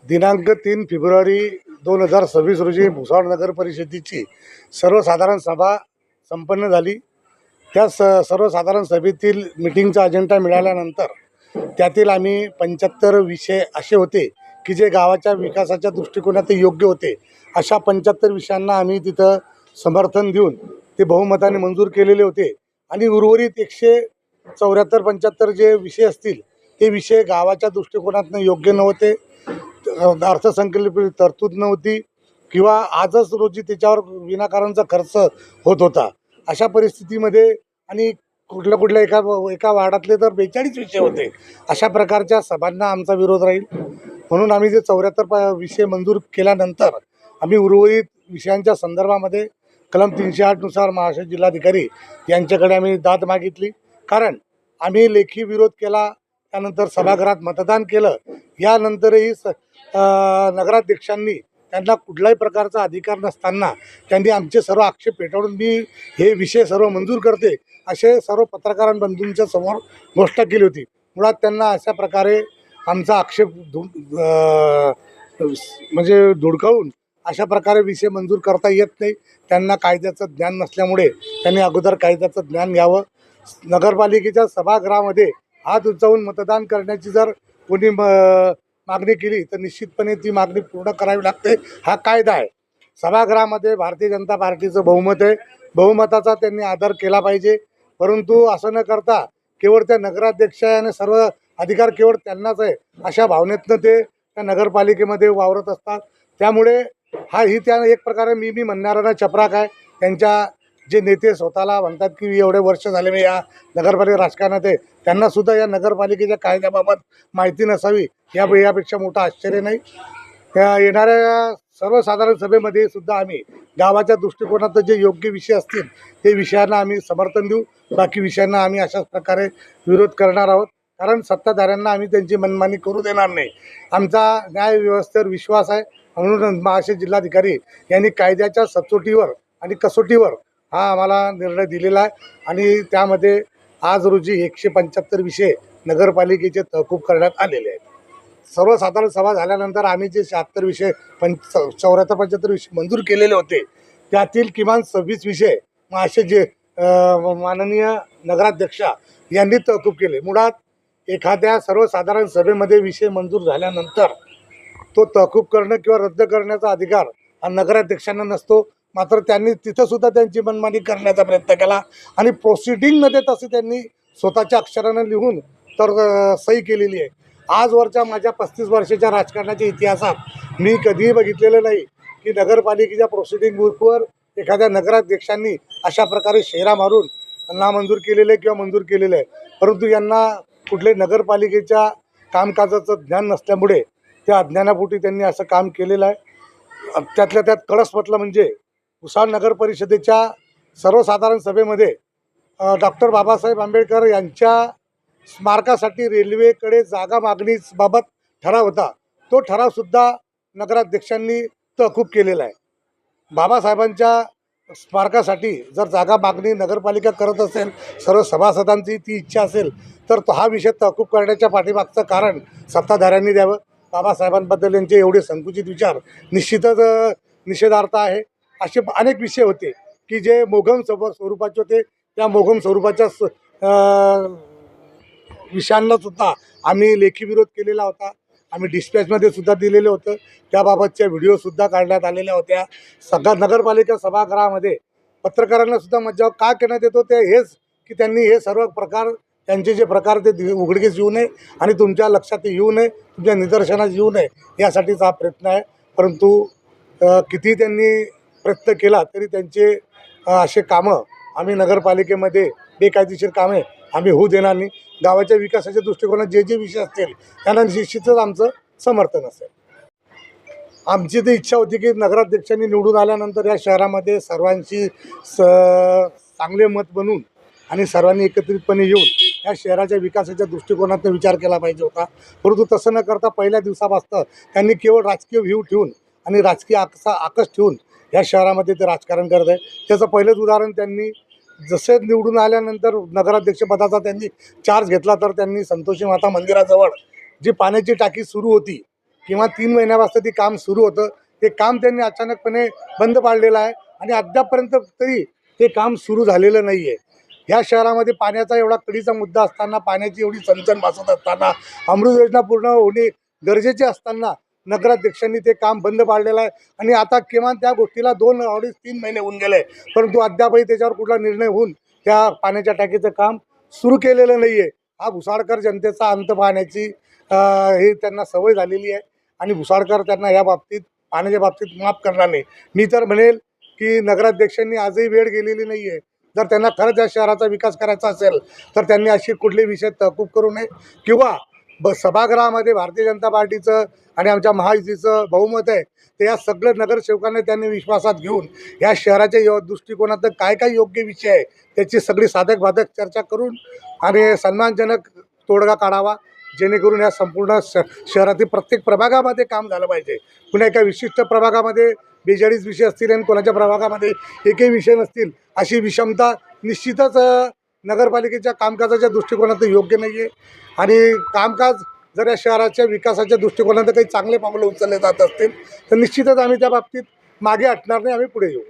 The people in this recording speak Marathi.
दिनांक 3 फेब्रुवारी 2026 रोजी भुसावळ नगर परिषदेची सर्वसाधारण सभा संपन्न झाली। त्या सर्वसाधारण सभेतील मीटिंगचा अजेंडा मिळाल्यानंतर त्यातील आम्ही 75 विषय असे होते की जे गावाच्या विकासाच्या दृष्टिकोनातून योग्य होते। अशा 75 विषयांना आम्ही तिथं समर्थन देऊन ते बहुमताने मंजूर केलेले होते आणि उर्वरित 174-75 जे विषय असतील ते विषय गावाच्या दृष्टिकोनातून योग्य नव्हते, अर्थसंकल्पीय तरतूद नव्हती किंवा आजच रोजी त्याच्यावर विनाकारणचा खर्च होत होता। अशा परिस्थितीमध्ये आणि कुठल्या एका वार्डातले तर 42 विषय होते। अशा प्रकारच्या सभांना आमचा विरोध राहील, म्हणून आम्ही जे 74 विषय मंजूर केल्यानंतर आम्ही उर्वरित विषयांच्या संदर्भामध्ये कलम 308 नुसार महाराष्ट्र जिल्हाधिकारी यांच्याकडे आम्ही दाद मागितली। कारण आम्ही लेखी विरोध केला, त्यानंतर सभागृहात मतदान केलं, यानंतरही नगराध्यक्षांनी त्यांना कुठल्याही प्रकारचा अधिकार नसताना त्यांनी आमचे सर्व आक्षेप फेटाळून मी हे विषय सर्व मंजूर करते असे सर्व पत्रकारांबंधूंच्या समोर घोषणा केली होती। मुळात त्यांना अशा प्रकारे आमचा आक्षेप म्हणजे धुडकावून अशा प्रकारे विषय मंजूर करता येत नाही। त्यांना कायद्याचं ज्ञान नसल्यामुळे त्यांनी अगोदर कायद्याचं ज्ञान घ्यावं। नगरपालिकेच्या सभागृहामध्ये हात उंचावून मतदान करण्याची जर कोणी मागणी केली तर निश्चितपणे ती मागणी पूर्ण करावी लागते। हा कायदा आहे। सभागृहामध्ये भारतीय जनता पार्टीचं बहुमत आहे, बहुमताचा त्यांनी आदर केला पाहिजे। परंतु असं न करता केवळ त्या नगराध्यक्षाने सर्व अधिकार केवळ त्यांनाच आहे अशा भावनेतनं ते त्या नगरपालिकेमध्ये वावरत असतात। त्यामुळे ही त्या एक प्रकारे मी म्हणणारा चपराक आहे। त्यांच्या जे नेते स्वतःला म्हणतात की एवढे वर्ष झाले मी या नगरपालिका राजकारणात आहे, त्यांनासुद्धा या नगरपालिकेच्या कायद्याबाबत माहिती नसावी यापेक्षा मोठं आश्चर्य नाही। येणाऱ्या सर्वसाधारण सभेमध्ये सुद्धा आम्ही गावाच्या दृष्टिकोनात जे योग्य विषय असतील ते विषयांना आम्ही समर्थन देऊ, बाकी विषयांना आम्ही अशाच प्रकारे विरोध करणार आहोत। कारण सत्ताधाऱ्यांना आम्ही त्यांची मनमानी करू देणार नाही। आमचा न्यायव्यवस्थेवर विश्वास आहे, म्हणून महाराष्ट्र जिल्हाधिकारी यांनी कायद्याच्या सचोटीवर आणि कसोटीवर हा आम्हाला निर्णय दिलेला आहे आणि त्यामध्ये आज रोजी 175 विषय नगरपालिकेचे तहकूब करण्यात आलेले आहेत। सर्वसाधारण सभा झाल्यानंतर आम्ही जे 76 विषय 74-75 विषय मंजूर केलेले होते त्यातील किमान 26 विषय असे जे माननीय नगराध्यक्षा यांनी तहकूब केले। मुळात एखाद्या सर्वसाधारण सभेमध्ये विषय मंजूर झाल्यानंतर तो तहकूब करणं किंवा रद्द करण्याचा अधिकार हा नगराध्यक्षांना नसतो, मात्र त्यांनी तिथंसुद्धा त्यांची मनमानी करण्याचा प्रयत्न केला आणि प्रोसिडिंगमध्ये तसे त्यांनी स्वतःच्या अक्षरानं लिहून तर सही केलेली आहे। आजवरच्या माझ्या 35 वर्षाच्या राजकारणाच्या इतिहासात मी कधीही बघितलेलं नाही की नगरपालिकेच्या प्रोसिडिंग बुकवर एखाद्या नगराध्यक्षांनी अशा प्रकारे शेरा मारून नामंजूर केलेलं आहे किंवा मंजूर केलेलं आहे। परंतु यांना कुठले नगरपालिकेच्या कामकाजाचं ज्ञान नसल्यामुळे त्या अज्ञानापोटी त्यांनी असं काम केलेलं आहे। त्यातल्या त्यात कळसपटलं म्हणजे भुसावळ नगर परिषदेच्या सर्वसाधारण सभेमध्ये डॉक्टर बाबासाहेब आंबेडकर यांच्या स्मारकासाठी रेल्वेकडे जागा मागणीबाबत ठराव होता, तो ठरावसुद्धा नगराध्यक्षांनी तहकूब केलेला आहे। बाबासाहेबांच्या स्मारकासाठी जर जागा मागणी नगरपालिका करत असेल, सर्व सभासदांची ती इच्छा असेल तर हा विषय तहकूब करण्याच्या पाठीमागचं कारण सत्ताधाऱ्यांनी द्यावं। बाबासाहेबांबद्दल यांचे एवढे संकुचित विचार निश्चितच निषेधार्थ आहे। असे अनेक विषय होते की जे मोघम स्वरूपाचे होते, त्या मोघम स्वरूपाच्या विषयांनासुद्धा आम्ही लेखी विरोध केलेला होता। आम्ही डिस्पॅचमध्ये सुद्धा दिलेलं होतं, त्याबाबतच्या व्हिडिओसुद्धा काढण्यात आलेल्या होत्या। सगळ्या नगरपालिका सभागृहामध्ये पत्रकारांनासुद्धा मज्जाव का करण्यात येतो ते हेच की त्यांनी हे सर्व प्रकार त्यांचे जे प्रकार ते उघडकीस येऊ नये आणि तुमच्या लक्षात येऊ नये, तुमच्या निदर्शनास येऊ नये यासाठीचा हा प्रयत्न आहे। परंतु किती त्यांनी प्रयत्न केला तरी त्यांचे असे कामं आम्ही नगरपालिकेमध्ये बेकायदेशीर कामे आम्ही होऊ देणार नाही। गावाच्या विकासाच्या दृष्टिकोनात जे विषय असतील त्यांना निश्चितच आमचं समर्थन असेल। आमची तर इच्छा होती की नगराध्यक्षांनी निवडून आल्यानंतर या शहरामध्ये सर्वांची चांगले मत बनवून आणि सर्वांनी एकत्रितपणे येऊन या शहराच्या विकासाच्या दृष्टिकोनातून विचार केला पाहिजे होता। परंतु तसं न करता पहिल्या दिवसापासून त्यांनी केवळ राजकीय व्ह्यू ठेवून आणि राजकीय आकस ठेवून या शहरामध्ये ते राजकारण करत आहे। त्याचं पहिलंच उदाहरण त्यांनी जसे निवडून आल्यानंतर नगराध्यक्षपदाचा त्यांनी चार्ज घेतला तर त्यांनी संतोषी माता मंदिराजवळ जी पाण्याची टाकी सुरू होती किंवा 3 महिन्यापासून ते काम सुरू होतं. ते काम त्यांनी अचानकपणे बंद पाडलेलं आहे आणि अद्यापपर्यंत तरी ते काम सुरू झालेलं नाही आहे. ह्या शहरामध्ये पाण्याचा एवढा कळीचा मुद्दा असताना, पाण्याची एवढी चणचण भासत असताना, अमृत योजना पूर्ण होणे गरजेचे असताना नगराध्यक्षांनी ते काम बंद पाडलेलं आहे आणि आता किमान त्या गोष्टीला 2, 2.5, 3 महिने होऊन गेले, परंतु अद्यापही त्याच्यावर कुठला निर्णय होऊन त्या पाण्याच्या टाकीचं काम सुरू केलेलं नाही आहे. हा भुसावळकर जनतेचा अंत पाहण्याची हे त्यांना सवय झालेली आहे आणि भुसावळकर त्यांना या बाबतीत पाण्याच्या बाबतीत माफ करणार नाही. मी तर म्हणेल की नगराध्यक्षांनी आजही वेळ गेलेली नाही आहे. जर त्यांना खरंच या शहराचा विकास करायचा असेल तर त्यांनी अशी कुठले विषय तहकूब करू नये किंवा सभागृहामध्ये भारतीय जनता पार्टीचं आणि आमच्या महायुतीचं बहुमत आहे, तर या सगळ्या नगरसेवकांना त्यांनी विश्वासात घेऊन या शहराच्या दृष्टिकोनातून काय काय योग्य विषय आहे त्याची सगळी साधक बाधक चर्चा करून आणि सन्मानजनक तोडगा काढावा, जेणेकरून या संपूर्ण शहरातील प्रत्येक प्रभागामध्ये काम झालं पाहिजे. कुणा एका विशिष्ट प्रभागामध्ये 42 विषय असतील आणि कोणाच्या प्रभागामध्ये एकही विषय नसतील, अशी विषमता निश्चितच नगरपालिकेच्या कामकाजाच्या दृष्टिकोनातून योग्य नाही आहे. आणि कामकाज जर या शहराच्या विकासाच्या दृष्टिकोनातून काही चांगले पावलं उचलले जात असतील तर निश्चितच आम्ही त्या बाबतीत मागे हटणार नाही, आम्ही पुढे येऊ.